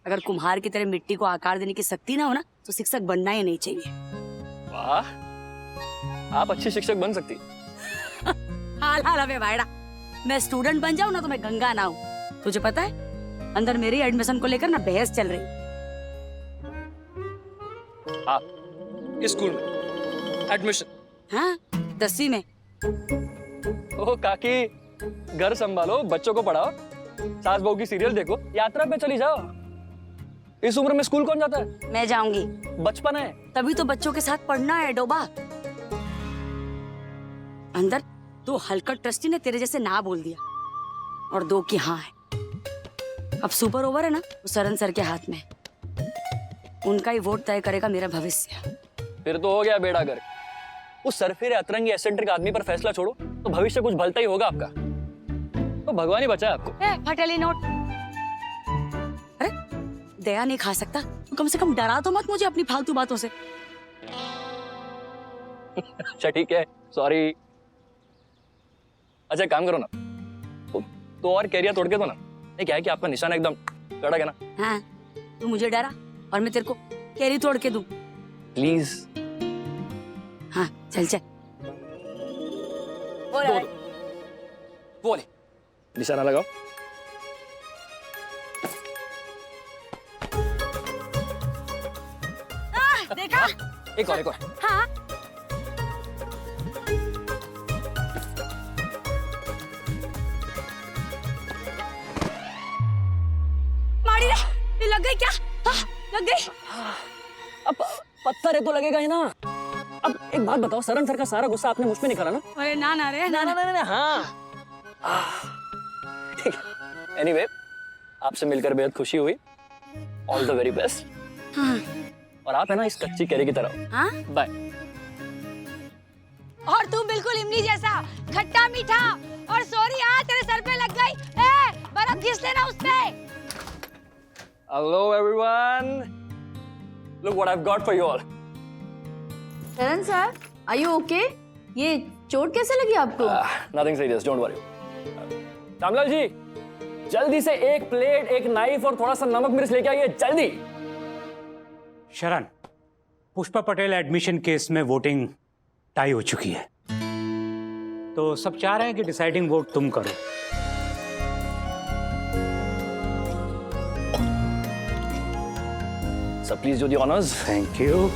अगर कुम्हार की तरह मिट्टी को आकार देने की शक्ति ना हो ना तो शिक्षक बनना ही नहीं चाहिए। वाह, आप अच्छी शिक्षक बन सकती। हाल हाल अबे भाईड़ा, मैं स्टूडेंट बन जाऊं ना तो मैं गंगा ना हूं। तुझे पता है अंदर मेरी एडमिशन को लेकर ना बहस चल रही। आप इस स्कूल में एडमिशन? हाँ, 10वीं में। ओह काकी, घर संभालो, बच्चों को पढ़ाओ, सास बहू की सीरियल देखो, यात्रा पे चली जाओ। इस उम्र में स्कूल कौन जाता है? मैं जाऊंगी। बचपन है। तभी तो बच्चों के साथ पढ़ना है डोबा। अंदर 2 हलकट ट्रस्टी ने तेरे जैसे ना बोल दिया और 2 की हाँ है। अब सुपर ओवर है ना, वो सरन सर के हाथ में है। उनका ही वोट तय करेगा मेरा भविष्य। फिर तो हो गया बेड़ा गर्क। उस सरफिरे अतरंगी एसेंट्रिक आदमी पर फैसला छोड़ो तो भविष्य कुछ भलता ही होगा आपका। तो भगवान ही बचाए आपको। फटेली नोट। अरे दया नहीं खा सकता तो कम से कम डरा तो मत मुझे अपनी फालतू बातों से। अच्छा ठीक है, सॉरी। अच्छा काम करो ना, तो और कैरियर तोड़ के दो ना। ये क्या है कि आपका निशाना एकदम कड़क है ना। हाँ, तू मुझे डरा और मैं तेरे को कैरी तोड़ के दूं। प्लीज। हाँ चल चल। वो ले, निशाना लगाओ। देखा? एक और। हाँ। मारी रे, ये लग गई क्या? हाँ, लग गई। अब पत्थर है तो लगेगा ही ना। अब एक बात बताओ, सरन सर का सारा गुस्सा आपने मुझ पे निकाला ना? अरे ना ना रे, ना ना ना ना, हाँ। ठीक है। एनीवे, आपसे मिलकर बेहद खुशी हुई। All the very best. हाँ। और आप है ना इस कच्ची कैरी की तरह। हाँ? बाय। और तू बिल्कुल इमली जैसा खट्टा मीठा। और सॉरी हाँ, तेरे सर पे लग गई। बर्फ घिस लेना उस पे। Hello everyone. Look what I've got for you all. Saran sir, are you okay? ये चोट कैसे लगी आपको? Nothing serious, don't worry. Ramlal ji, जल्दी से एक प्लेट, एक नाइफ और थोड़ा सा नमक मिर्च लेके आइए, जल्दी। शरण, पुष्पा पटेल एडमिशन केस में वोटिंग टाई हो चुकी है, तो सब चाह रहे हैं कि डिसाइडिंग वोट तुम करो। So please do the honors. Thank you.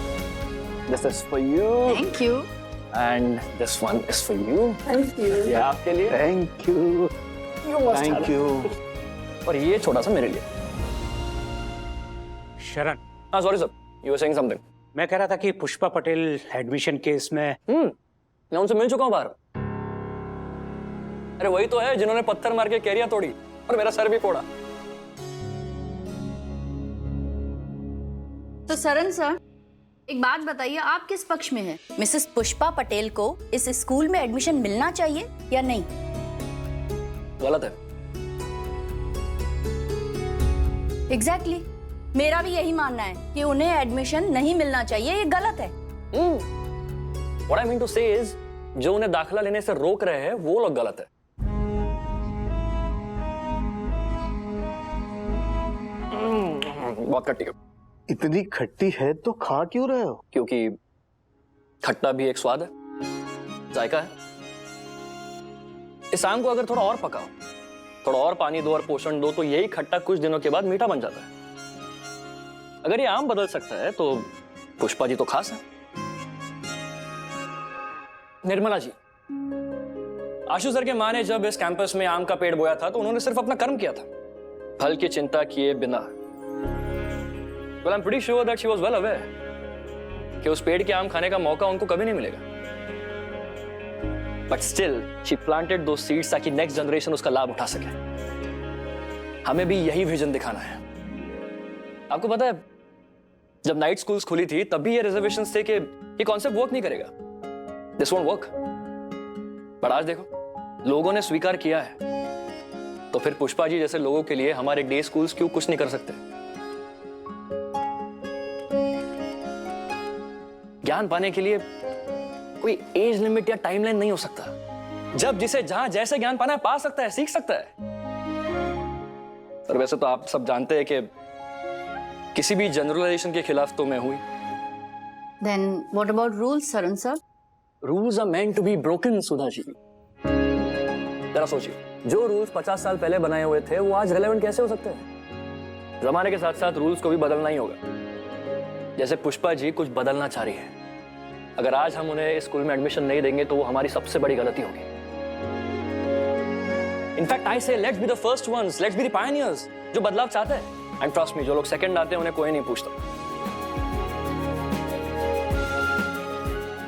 This is for you. Thank you. And this one is for you. Thank you. ये आपके लिए. Thank you. You must thank have. You. और ये छोटा सा मेरे लिए. शरण, हाँ sorry sir. You were saying something. मैं कह रहा था कि पुष्पा पटेल एडमिशन केस में मैं उनसे मिल चुका हूँ बाहर। अरे वही तो है जिन्होंने पत्थर मार के कैरियर तोड़ी और मेरा सर भी फोड़ा। तो सरन सर, एक बात बताइए, आप किस पक्ष में हैं? मिसेस पुष्पा पटेल को इस स्कूल में एडमिशन मिलना चाहिए या नहीं? गलत है। एग्जैक्टली, मेरा भी यही मानना है कि उन्हें एडमिशन नहीं मिलना चाहिए, ये गलत है। What I mean to say is, जो उन्हें दाखिला लेने से रोक रहे हैं वो लोग गलत है। बहुत खट्टी है। इतनी खट्टी है तो खा क्यों रहे हो? क्योंकि खट्टा भी एक स्वाद है, जायका है। इस आम को अगर थोड़ा और पकाओ, थोड़ा और पानी दो और पोषण दो, तो यही खट्टा कुछ दिनों के बाद मीठा बन जाता है। अगर ये आम बदल सकता है तो पुष्पा जी तो खास है। निर्मला जी, आशु सर के मां ने जब इस कैंपस में आम का पेड़ बोया था तो उन्होंने सिर्फ अपना कर्म किया था, फल की चिंता किए बिना। Well, I'm pretty sure that she was well aware कि उस पेड़ के आम खाने का मौका उनको कभी नहीं मिलेगा। But still, she planted those seeds ताकि next generation उसका लाभ उठा सके। हमें भी यही विजन दिखाना है। आपको पता है, जब नाइट स्कूल्स खुली थी तब भी ये रिजर्वेशंस थे कि ये कॉन्सेप्ट वर्क नहीं करेगा, दिस वोंट वर्क। पर आज देखो, लोगों ने स्वीकार किया है, तो फिर पुष्पा जी जैसे लोगों के लिए हमारे डे स्कूल्स क्यों कुछ नहीं कर सकते? ज्ञान पाने के लिए कोई एज लिमिट या टाइमलाइन नहीं हो सकता। जब जिसे जहां जैसे ज्ञान पाना है पा सकता है, सीख सकता है। और वैसे तो आप सब जानते हैं कि किसी भी जनरलाइजेशन के खिलाफ तो मैं हुई। Then what about rules, Saran sir? Rules are meant to be broken, Sudha ji. जरा सोचिए, जो रूल्स 50 साल पहले बनाए हुए थे वो आज रेलेवेंट कैसे हो सकते हैं? जमाने के साथ साथ रूल्स को भी बदलना ही होगा। जैसे पुष्पा जी कुछ बदलना चाह रही है, अगर आज हम उन्हें स्कूल में एडमिशन नहीं देंगे तो वो हमारी सबसे बड़ी गलती होगी। इनफैक्ट आई से let's be the first ones, let's be the pioneers जो बदलाव चाहते हैं। एंड ट्रस्ट मी, जो लोग सेकंड आते हैं उन्हें कोई नहीं पूछता।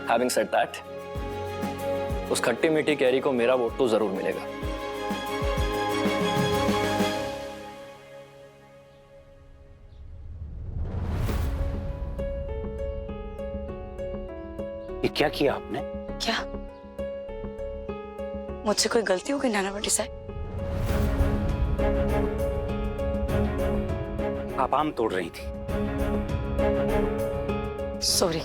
Having said that, उस खट्टी मीठी कैरी को मेरा वोट तो जरूर मिलेगा। ये क्या किया आपने? क्या मुझसे कोई गलती हो गई नानावटी साहब? आप आम तोड़ रही थी। सॉरी।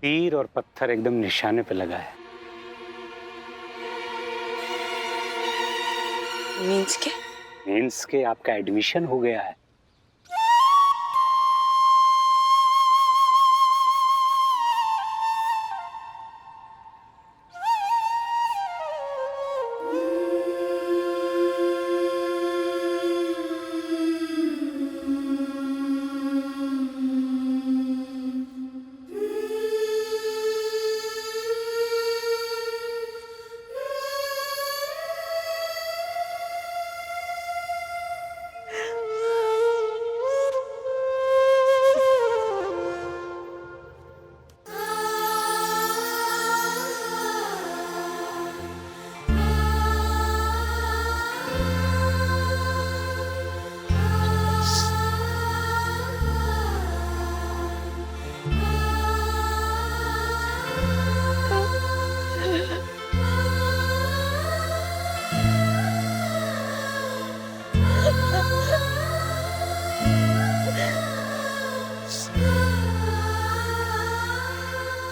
तीर और पत्थर एकदम निशाने पे लगा है। मीन्स के? मीन्स के आपका एडमिशन हो गया है।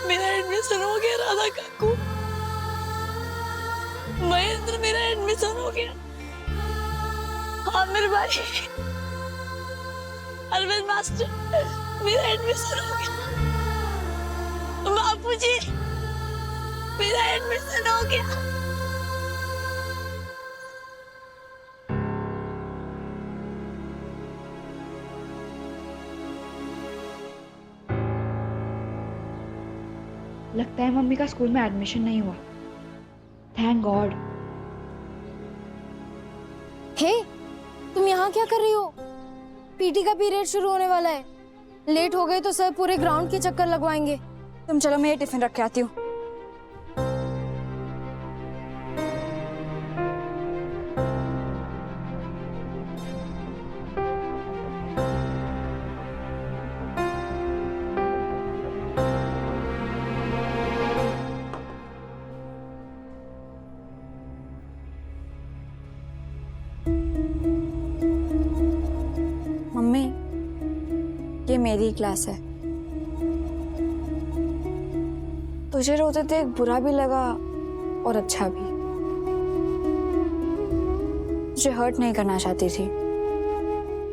मेरा एडमिशन हो गया राधा काकू। महेंद्र, मेरा एडमिशन हो गया। हाँ मेरे भाई, अरविंद मास्टर, मेरा एडमिशन हो गया। बापूजी, मेरा एडमिशन हो गया। लगता है मम्मी का स्कूल में एडमिशन नहीं हुआ। Thank God. हे, तुम यहाँ क्या कर रही हो? पीटी का पीरियड शुरू होने वाला है। लेट हो गए तो सर पूरे ग्राउंड के चक्कर लगवाएंगे। तुम चलो, मैं ये टिफिन रख के आती हूँ। मम्मी, ये मेरी क्लास है। तुझे रोते देख बुरा भी लगा और अच्छा भी। तुझे हर्ट नहीं करना चाहती थी,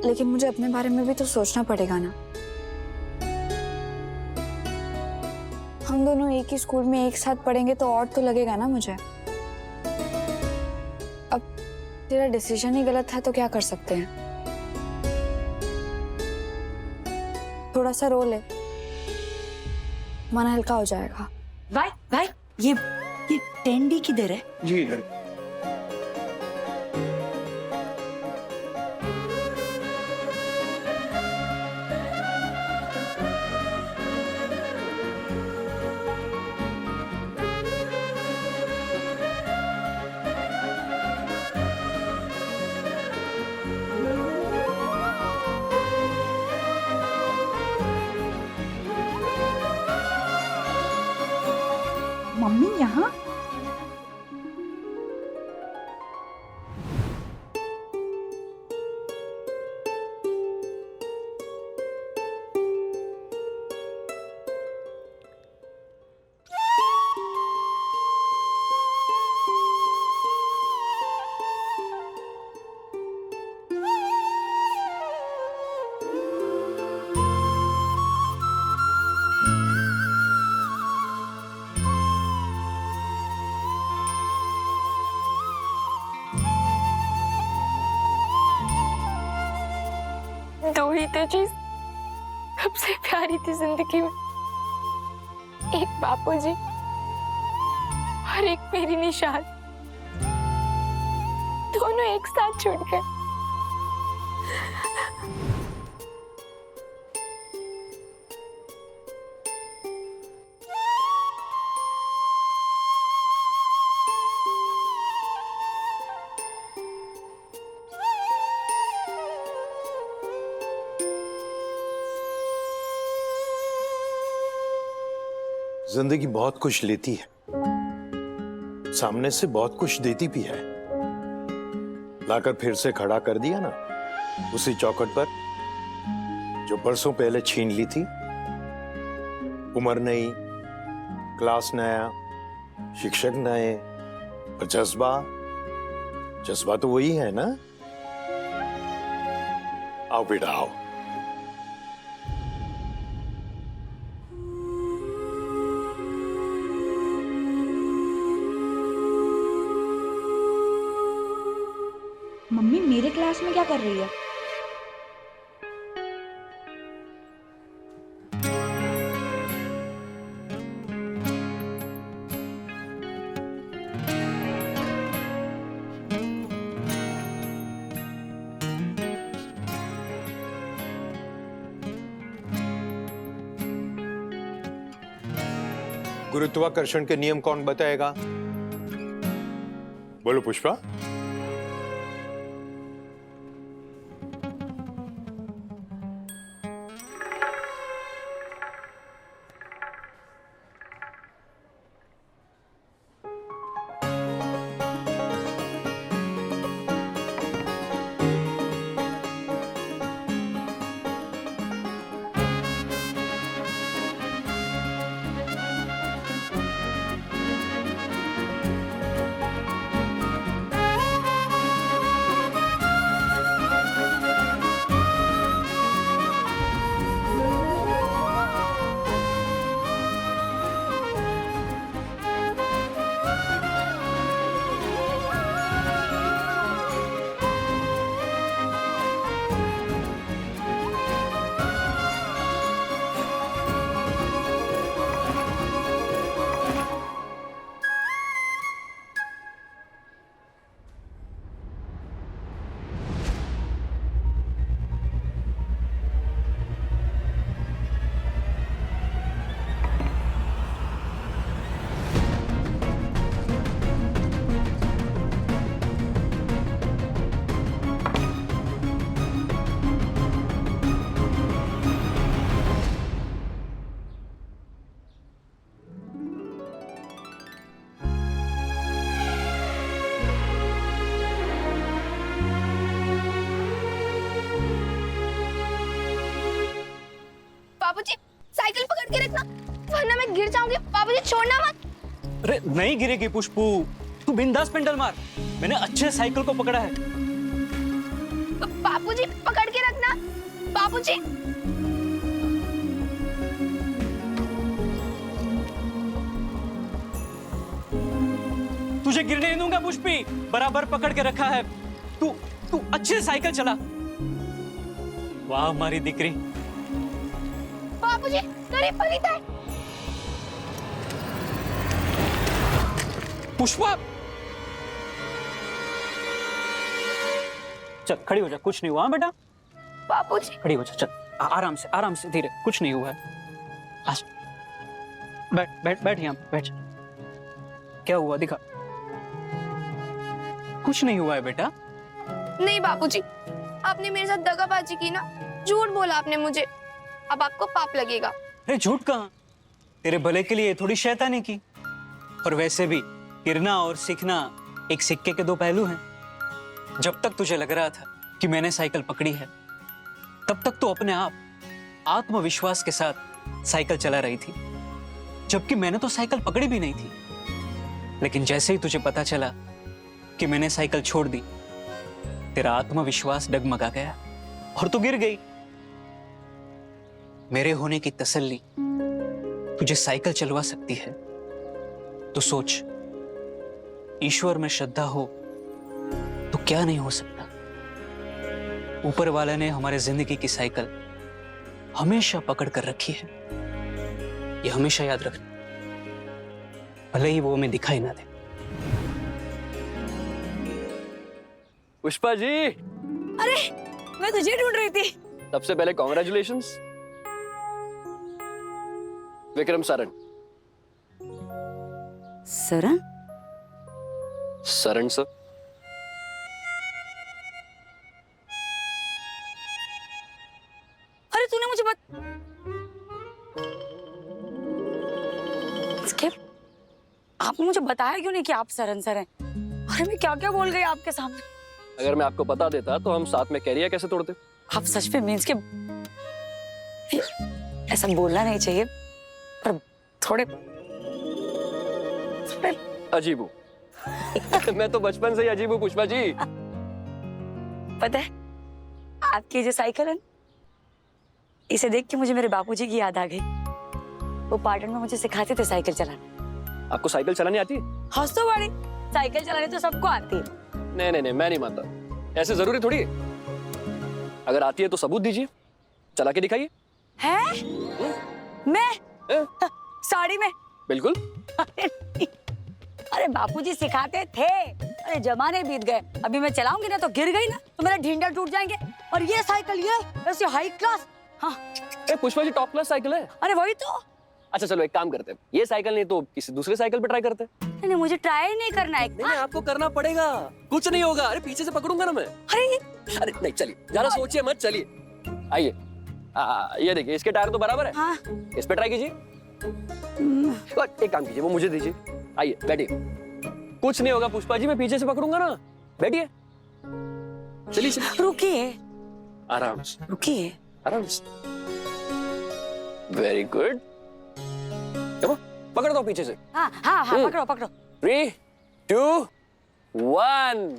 लेकिन मुझे अपने बारे में भी तो सोचना पड़ेगा ना। हम दोनों एक ही स्कूल में एक साथ पढ़ेंगे तो और तो लगेगा ना मुझे। अब तेरा डिसीजन ही गलत है तो क्या कर सकते हैं। थोड़ा सा रो ले, मन हल्का हो जाएगा। भाई भाई, ये टेंडी किधर है? जी मम्मी यहाँ? दो ही तो चीज सबसे प्यारी थी जिंदगी में, एक बापूजी और एक मेरी निशान। दोनों एक साथ छूट गए। जिंदगी बहुत कुछ लेती है, सामने से बहुत कुछ देती भी है। लाकर फिर से खड़ा कर दिया ना उसी चौखट पर जो परसों पहले छीन ली थी। उम्र नई, क्लास नया, शिक्षक नए, और जज्बा तो वही है ना। आओ बेटा आओ। मम्मी मेरे क्लास में क्या कर रही है? गुरुत्वाकर्षण के नियम कौन बताएगा? बोलो पुष्पा। बाबूजी साइकिल पकड़ के रखना वरना मैं गिर जाऊंगी। बाबूजी छोड़ना मत। अरे नहीं गिरेगी पुष्पू, तू बिंदास पेंडल मार। मैंने अच्छे साइकिल को पकड़ा है। बाबूजी पकड़ के रखना। बाबूजी तुझे गिरने नहीं दूंगा पुष्पी, बराबर पकड़ के रखा है। तू अच्छे से साइकिल चला। वाह हमारी दिकरी। बाबूजी गरीब पलित है। पुष्पा चल खड़ी हो जा, कुछ नहीं हुआ बेटा। बाबूजी खड़ी हो जा, चल आराम से धीरे, कुछ नहीं हुआ है। आज बैठ यहाँ बैठ। क्या हुआ दिखा। कुछ नहीं हुआ है बेटा। नहीं बाबूजी, आपने मेरे साथ दगाबाजी की ना, झूठ बोला आपने मुझे। अब आपको पाप लगेगा। अरे झूठ कहाँ, तेरे भले के लिए थोड़ी शैतानी की। और वैसे भी गिरना और सीखना एक सिक्के के दो पहलू हैं। जब तक तुझे लग रहा था कि मैंने साइकिल पकड़ी है, तब तक तो अपने आप आत्मविश्वास के साथ साइकिल चला रही थी, जबकि मैंने तो साइकिल पकड़ी भी नहीं थी। लेकिन जैसे ही तुझे पता चला कि मैंने साइकिल छोड़ दी, तेरा आत्मविश्वास डगमगा गया और तू गिर गई। मेरे होने की तसल्ली तुझे साइकिल चलवा सकती है तो सोच, ईश्वर में श्रद्धा हो तो क्या नहीं हो सकता। ऊपर वाले ने हमारे जिंदगी की साइकिल हमेशा पकड़ कर रखी है, ये हमेशा याद रखना, भले ही वो हमें दिखाई ना दे। पुष्पा जी, अरे मैं तुझे ढूंढ रही थी। सबसे पहले कॉन्ग्रेचुलेशंस। विक्रम सरन। सरन? सरन सर। अरे तूने मुझे आपने मुझे बताया क्यों नहीं कि आप सरन सर हैं? अरे मैं क्या क्या बोल गई आपके सामने। अगर मैं आपको बता देता तो हम साथ में कैरियर कैसे तोड़ते? आप सच में मीन्स के ऐसा बोलना नहीं चाहिए, पर थोड़े अजीब हूँ। मैं तो बचपन से ही अजीब हूँ पुष्पा जी। पता है, आपकी जो साइकिल है, इसे देख के मुझे मेरे बापूजी की याद आ गई। वो पाटन में मुझे सिखाते थे साइकिल चलाना। आपको साइकिल चलानी आती है? हंस तो बड़ी, साइकिल चलाने तो सबको आती है। नहीं नहीं नहीं, मैं नहीं मानता, ऐसे जरूरी थोड़ी है। अगर आती है तो सबूत दीजिए, चला के दिखाइए। हैं? मैं साड़ी में? बिल्कुल। अरे बापूजी सिखाते थे। अरे जमाने बीत गए, अभी मैं चलाऊंगी ना तो गिर गई ना तो मेरा ढींडा टूट जाएंगे। और ये साइकिल, ये ऐसे हाई क्लास। हाँ Pushpa ji, top class cycle है। अरे वही तो। अच्छा चलो एक काम करते हैं, ये साइकिल नहीं तो किसी दूसरे साइकिल पे ट्राई करते हैं। नहीं, मुझे ट्राई नहीं करना है। नहीं, आपको करना पड़ेगा, कुछ नहीं होगा। अरे पीछे से पकड़ूंगा ना मैं। अरे नहीं, चलिए, ज्यादा सोचिए मत, चलिए आइए। ये देखिए, इसके टायर तो बराबर है। हाँ। इस पे ट्राई कीजिए। एक काम कीजिए, वो मुझे दीजिए। आइए बैठिए। कुछ नहीं होगा पुष्पा जी, मैं पीछे से पकड़ूंगा ना। बैठिए, चलिए चलिए। रुकिए, आराम से रुकिए, आराम से। Very good. पकड़ दो पीछे से। हाँ हाँ हाँ, पकड़ो पकड़ो। 3, 2, 1।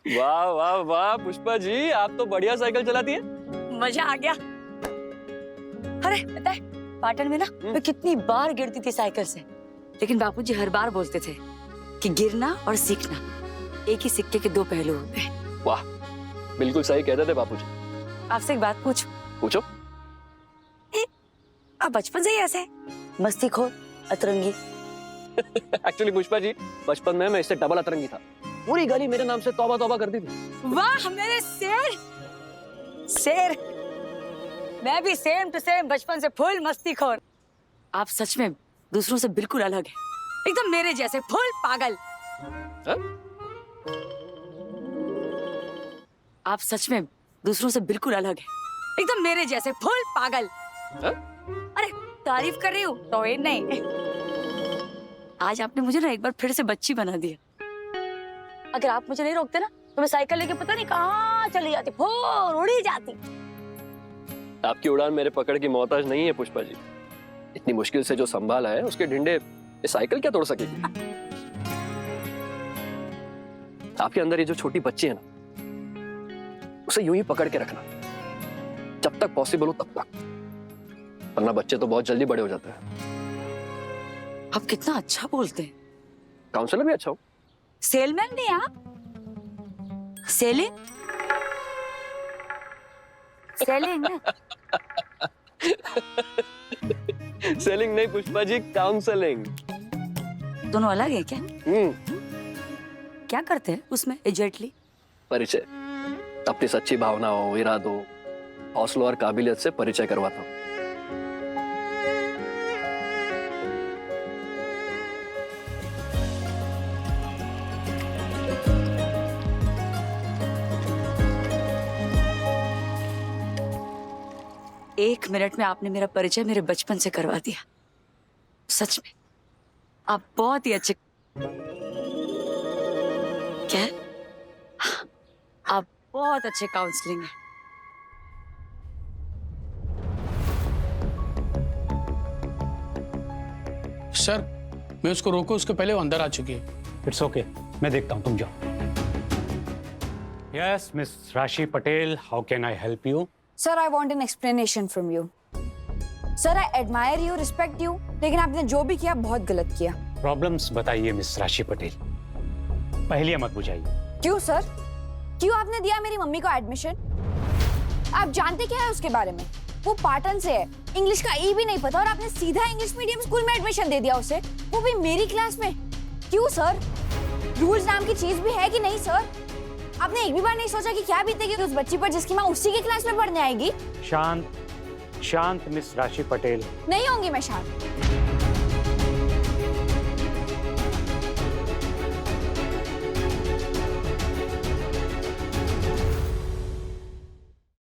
वाह वाह वाह पुष्पा जी, आप तो बढ़िया साइकिल चलाती है। मजा आ गया। अरे पता है, पाटन में ना मैं कितनी बार गिरती थी साइकिल से, लेकिन बापूजी हर बार बोलते थे कि गिरना और सीखना एक ही सिक्के के दो पहलू होते हैं। वाह, बिल्कुल सही कहते थे बापूजी। आपसे एक बात पूछूं? पूछो। आप बचपन से ही ऐसे मस्तीखोर, अतरंगी? एक्चुअली पुष्पा जी, बचपन में मैं इससे डबल अतरंगी था। पूरी गली मेरे नाम से तौबा तौबा करती थी। वाह मेरे शेर, शेर। मैं भी सेम टू सेम बचपन से फुल मस्तीखोर। आप सच में दूसरों से बिल्कुल अलग हैं, एकदम मेरे जैसे फुल पागल। आप सच में दूसरों से बिल्कुल अलग हैं, एकदम मेरे जैसे फुल पागल। अरे तारीफ कर रही हूँ तो ये नहीं। आज आपने मुझे ना एक बार फिर से बच्ची बना दिया। अगर आप मुझे नहीं रोकते ना तो मैं साइकिल लेके पता नहीं कहाँ चली जाती, फुल उड़ी जाती। आपकी उड़ान मेरे पकड़ की मोहताज नहीं है पुष्पा जी। इतनी मुश्किल से जो संभाला है उसके ढिंडे ये साइकिल क्या तोड़ सकेगी? आपके अंदर ये जो छोटी बच्ची है ना, उसे यूं ही पकड़ के रखना जब तक पॉसिबल हो तब तक, वरना बच्चे तो बहुत जल्दी बड़े हो जाते हैं। आप कितना अच्छा बोलते हैं। काउंसलर भी अच्छा हो। सेलमैन नहीं आप? सेलिंग? सेलिंग? सेलिंग नहीं पुष्पा जी, काउंसलिंग। दोनों अलग है क्या? क्या करते हैं उसमें एग्जैक्टली? परिचय, अपनी सच्ची भावनाओं, इरादों, हौसलों और काबिलियत से परिचय करवाता हूँ। एक मिनट में आपने मेरा परिचय मेरे बचपन से करवा दिया। सच में आप बहुत ही अच्छे। क्या? आप बहुत अच्छे काउंसलिंग है। सर, मैं उसको रोको, उसके पहले वो अंदर आ चुकी है। इट्स ओके, मैं देखता हूं, तुम जाओ। यस मिस राशि Patel, how can I help you? Sir I want an explanation from you. Sir I admire you, respect you, लेकिन आपने जो भी किया बहुत गलत किया। प्रॉब्लम्स बताइए मिस राशि पटेल, पहेलियां मत बुझाइए। क्यों सर? क्यों आपने दिया मेरी मम्मी को एडमिशन? आप जानते क्या है उसके बारे में? वो पाटन से है, इंग्लिश का ई भी नहीं पता, और आपने सीधा इंग्लिश मीडियम स्कूल में एडमिशन दे दिया उसे, वो भी मेरी क्लास में। क्यों सर? रूल्स नाम की चीज भी है कि नहीं सर? आपने एक भी बार नहीं सोचा कि क्या बीतेगी उस बच्ची पर जिसकी माँ उसी की क्लास में पढ़ने आएगी? शांत शांत मिस राशि पटेल। नहीं होंगी मैं शांत।